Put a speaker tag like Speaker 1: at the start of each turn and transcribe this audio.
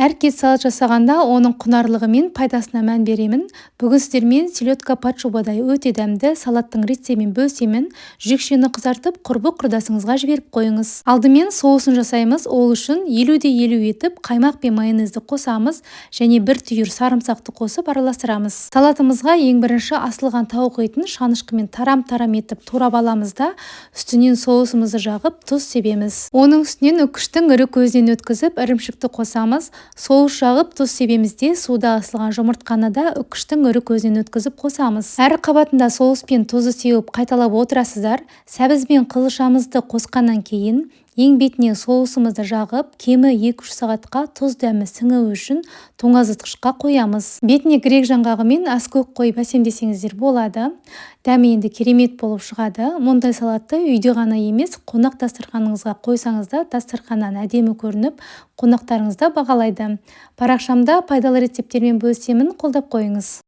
Speaker 1: Әркез салат жасағанда оның құнарлығы мен пайдасына мән беремін. Бүгін сіздермен селедка пат жобадай өте дәмді салаттың рецептімен бөлісемін. Жүкшені қызартып, құрбы-құрдасыңызға жіберіп қойыңыз. Алдымен соусын жасаймыз. Ол үшін 50-50 етіп қаймақ пен майонезді қосамыз және бір түйір сарымсақты қосып араластырамыз. Салатымызға ең бірінші асылған тауық етін шанышқымен тарам-тарам етіп турап аламыз да үстінен соусымызды жағып тұз себеміз. Оның үстінен үкіштің ірі көзінен өткізіп ірімшікті қосамыз. Соус жағып тұз себемізде суда ысылған жұмыртқаны да үкіштің ірі көзінен өткізіп қосамыз. Әр қабатында соус пен тұзды сеуіп қайталап отырасыздар. Сәбіз бен қызылшамызды қосқаннан кейін ең бетіне соусымызды жағып, кемі 2-3 сағатқа тұз дәмі сіңуі үшін тоңазытқышқа қоямыз. Бетіне грек жаңғағы мен аскөк қойып әсемдесеңіздер болады. Дәмі енді керемет болып шығады. Мұндай салатты үйде ғана емес, қонақ дастарханыңызға қойсаңыз да дастарханнан әдемі көрініп, қонақтарыңыз да бағалайды. Парақшамда пайдалы рецепттермен бөлісемін, қолдап қойыңыз.